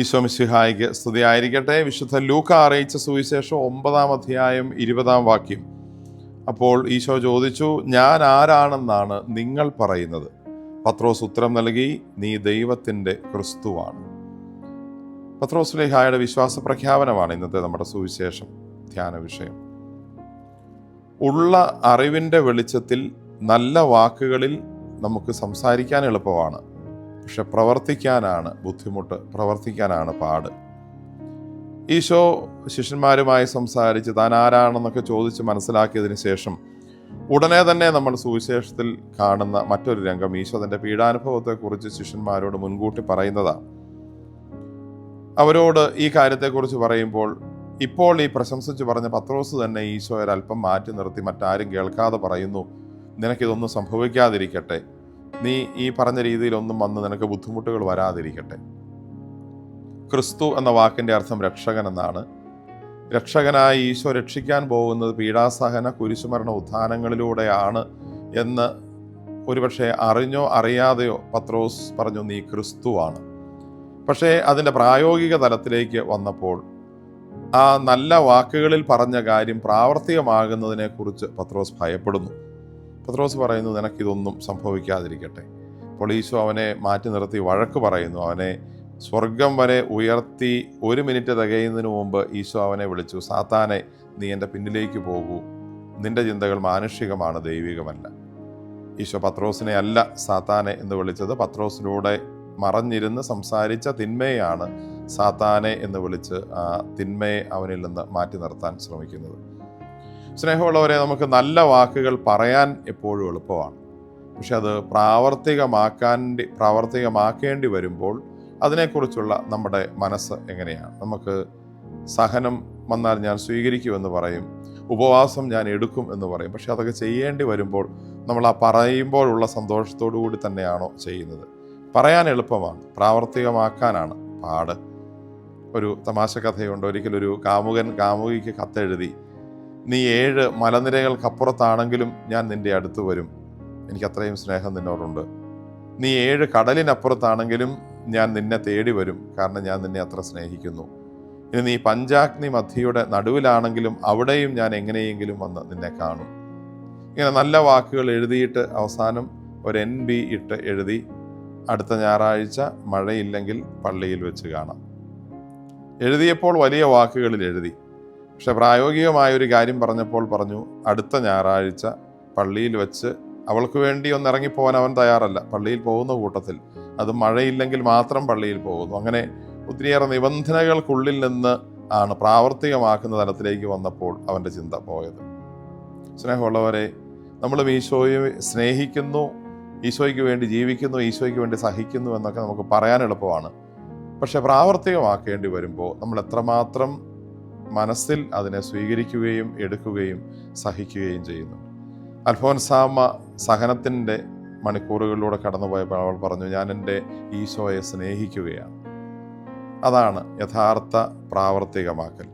ഈശോ മിശിഹായിക്ക് സ്തുതിയായിരിക്കട്ടെ. വിശുദ്ധ ലൂക്ക അറിയിച്ച സുവിശേഷം 9-ാം അധ്യായം 20-ാം വാക്യം. അപ്പോൾ ഈശോ ചോദിച്ചു, ഞാൻ ആരാണെന്നാണ് നിങ്ങൾ പറയുന്നത്? പത്രോസ് ഉത്തരം നൽകി, നീ ദൈവത്തിൻ്റെ ക്രിസ്തുവാണ്. പത്രോസ് ശ്ലീഹായുടെ വിശ്വാസ പ്രഖ്യാപനമാണ് ഇന്നത്തെ നമ്മുടെ സുവിശേഷം ധ്യാന വിഷയം. ഉള്ള അറിവിൻ്റെ വെളിച്ചത്തിൽ നല്ല വാക്കുകളിൽ നമുക്ക് സംസാരിക്കാൻ എളുപ്പമാണ്, പക്ഷെ പ്രവർത്തിക്കാനാണ് ബുദ്ധിമുട്ട്, പ്രവർത്തിക്കാനാണ് പാട്. ഈശോ ശിഷ്യന്മാരുമായി സംസാരിച്ച് താൻ ആരാണെന്നൊക്കെ ചോദിച്ച് മനസ്സിലാക്കിയതിന് ശേഷം ഉടനെ തന്നെ നമ്മൾ സുവിശേഷത്തിൽ കാണുന്ന മറ്റൊരു രംഗം ഈശോ തൻ്റെ പീഡാനുഭവത്തെക്കുറിച്ച് ശിഷ്യന്മാരോട് മുൻകൂട്ടി പറയുന്നതാണ്. അവരോട് ഈ കാര്യത്തെക്കുറിച്ച് പറയുമ്പോൾ ഇപ്പോൾ ഈ പ്രശംസിച്ച് പറഞ്ഞ പത്രോസ് തന്നെ ഈശോ ഒരല്പം മാറ്റി നിർത്തി മറ്റാരും കേൾക്കാതെ പറയുന്നു, നിനക്കിതൊന്നും സംഭവിക്കാതിരിക്കട്ടെ, നീ ഈ പറഞ്ഞ രീതിയിലൊന്നും വന്ന് നിനക്ക് ബുദ്ധിമുട്ടുകൾ വരാതിരിക്കട്ടെ. ക്രിസ്തു എന്ന വാക്കിൻ്റെ അർത്ഥം രക്ഷകൻ എന്നാണ്. രക്ഷകനായി ഈശോ രക്ഷിക്കാൻ പോകുന്നത് പീഡാസഹന, കുരിശുമരണ, ഉത്ഥാനങ്ങളിലൂടെയാണ് എന്ന് ഒരുപക്ഷെ അറിഞ്ഞോ അറിയാതെയോ പത്രോസ് പറഞ്ഞു, നീ ക്രിസ്തുവാണ്. പക്ഷേ അതിൻ്റെ പ്രായോഗിക തലത്തിലേക്ക് വന്നപ്പോൾ ആ നല്ല വാക്കുകളിൽ പറഞ്ഞ കാര്യം പ്രാവർത്തികമാകുന്നതിനെക്കുറിച്ച് പത്രോസ് ഭയപ്പെടുന്നു. പത്രോസ് പറയുന്നു, നിനക്കിതൊന്നും സംഭവിക്കാതിരിക്കട്ടെ. അപ്പോൾ ഈശോ അവനെ മാറ്റി നിർത്തി വഴക്ക് പറയുന്നു. അവനെ സ്വർഗം വരെ ഉയർത്തി 1 മിനിറ്റ് തികയുന്നതിന് മുമ്പ് ഈശോ അവനെ വിളിച്ചു, സാത്താനെ, നീ എൻ്റെ പിന്നിലേക്ക് പോകൂ, നിന്റെ ചിന്തകൾ മാനുഷികമാണ്, ദൈവികമല്ല. ഈശോ പത്രോസിനെ അല്ല സാത്താനെ എന്ന് വിളിച്ചത്. പത്രോസിലൂടെ മറഞ്ഞിരുന്ന് സംസാരിച്ച തിന്മയാണ് സാത്താനെ എന്ന് വിളിച്ച് ആ തിന്മയെ അവനിൽ നിന്ന് മാറ്റി നിർത്താൻ ശ്രമിക്കുന്നത്. സ്നേഹമുള്ളവരെ, നമുക്ക് നല്ല വാക്കുകൾ പറയാൻ എപ്പോഴും എളുപ്പമാണ്, പക്ഷെ അത് പ്രാവർത്തികമാക്കേണ്ടി വരുമ്പോൾ അതിനെക്കുറിച്ചുള്ള നമ്മുടെ മനസ്സ് എങ്ങനെയാണ്? നമുക്ക് സഹനം വന്നാൽ ഞാൻ സ്വീകരിക്കുമെന്ന് പറയും, ഉപവാസം ഞാൻ എടുക്കും എന്ന് പറയും, പക്ഷെ അതൊക്കെ ചെയ്യേണ്ടി വരുമ്പോൾ നമ്മൾ ആ പറയുമ്പോഴുള്ള സന്തോഷത്തോടു കൂടി തന്നെയാണോ ചെയ്യുന്നത്? പറയാൻ എളുപ്പമാണ്, പ്രാവർത്തികമാക്കാനാണ് പാട്. ഒരു തമാശ കഥയുണ്ട്. ഒരിക്കലൊരു കാമുകൻ കാമുകിക്ക് കത്തെഴുതി, നീ 7 മലനിരകൾക്കപ്പുറത്താണെങ്കിലും ഞാൻ നിൻ്റെ അടുത്ത് വരും, എനിക്ക് അത്രയും സ്നേഹം നിന്നോടുണ്ട്. നീ 7 കടലിനപ്പുറത്താണെങ്കിലും ഞാൻ നിന്നെ തേടി വരും, കാരണം ഞാൻ നിന്നെ അത്ര സ്നേഹിക്കുന്നു. ഇനി നീ പഞ്ചാഗ്നി മധ്യയുടെ നടുവിലാണെങ്കിലും അവിടെയും ഞാൻ എങ്ങനെയെങ്കിലും വന്ന് നിന്നെ കാണും. ഇങ്ങനെ നല്ല വാക്കുകൾ എഴുതിയിട്ട് അവസാനം ഒരു NB ഇട്ട് എഴുതി, അടുത്ത ഞായറാഴ്ച മഴയില്ലെങ്കിൽ പള്ളിയിൽ വെച്ച് കാണാം. എഴുതിയപ്പോൾ വലിയ വാക്കുകളിൽ എഴുതി, പക്ഷെ പ്രായോഗികമായൊരു കാര്യം പറഞ്ഞപ്പോൾ പറഞ്ഞു, അടുത്ത ഞായറാഴ്ച പള്ളിയിൽ വെച്ച്. അവൾക്ക് വേണ്ടി ഒന്ന് ഇറങ്ങിപ്പോകാൻ അവൻ തയ്യാറല്ല, പള്ളിയിൽ പോകുന്ന കൂട്ടത്തിൽ, അത് മഴയില്ലെങ്കിൽ മാത്രം പള്ളിയിൽ പോകുന്നു. അങ്ങനെ ഒത്തിരിയേറെ നിബന്ധനകൾക്കുള്ളിൽ നിന്ന് ആണ് പ്രാവർത്തികമാക്കുന്ന തലത്തിലേക്ക് വന്നപ്പോൾ അവൻ്റെ ചിന്ത പോയത്. സ്നേഹമുള്ളവരെ, നമ്മളും ഈശോയെ സ്നേഹിക്കുന്നു, ഈശോയ്ക്ക് വേണ്ടി ജീവിക്കുന്നു, ഈശോയ്ക്ക് വേണ്ടി സഹിക്കുന്നു എന്നൊക്കെ നമുക്ക് പറയാൻ എളുപ്പമാണ്. പക്ഷെ പ്രാവർത്തികമാക്കേണ്ടി വരുമ്പോൾ നമ്മൾ എത്രമാത്രം മനസ്സിൽ അതിനെ സ്വീകരിക്കുകയും എടുക്കുകയും സഹിക്കുകയും ചെയ്യുന്നു. അൽഫോൻസാമ്മ സഹനത്തിൻ്റെ മണിക്കൂറുകളിലൂടെ കടന്നുപോയപ്പോൾ അവൾ പറഞ്ഞു, ഞാൻ എൻ്റെ ഈശോയെ സ്നേഹിക്കുകയാണ്. അതാണ് യഥാർത്ഥ പ്രാവർത്തികമാക്കൽ.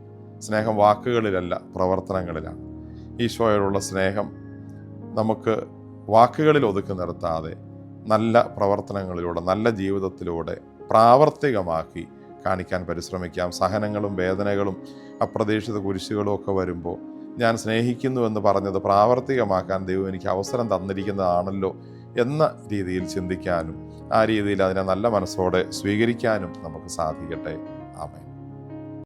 സ്നേഹം വാക്കുകളിലല്ല, പ്രവർത്തനങ്ങളിലാണ്. ഈശോയോടുള്ള സ്നേഹം നമുക്ക് വാക്കുകളിൽ ഒതുക്കി നിർത്താതെ നല്ല പ്രവർത്തനങ്ങളിലൂടെ, നല്ല ജീവിതത്തിലൂടെ പ്രാവർത്തികമാക്കി കാണിക്കാൻ പരിശ്രമിക്കാം. സഹനങ്ങളും വേദനകളും അപ്രതീക്ഷിത കുരിശുകളും ഒക്കെ വരുമ്പോൾ ഞാൻ സ്നേഹിക്കുന്നു എന്ന് പറഞ്ഞത് പ്രാവർത്തികമാക്കാൻ ദൈവം എനിക്ക് അവസരം തന്നിരിക്കുന്നതാണല്ലോ എന്ന രീതിയിൽ ചിന്തിക്കാനും ആ രീതിയിൽ അതിനെ നല്ല മനസ്സോടെ സ്വീകരിക്കാനും നമുക്ക് സാധിക്കട്ടെ. ആമേൻ.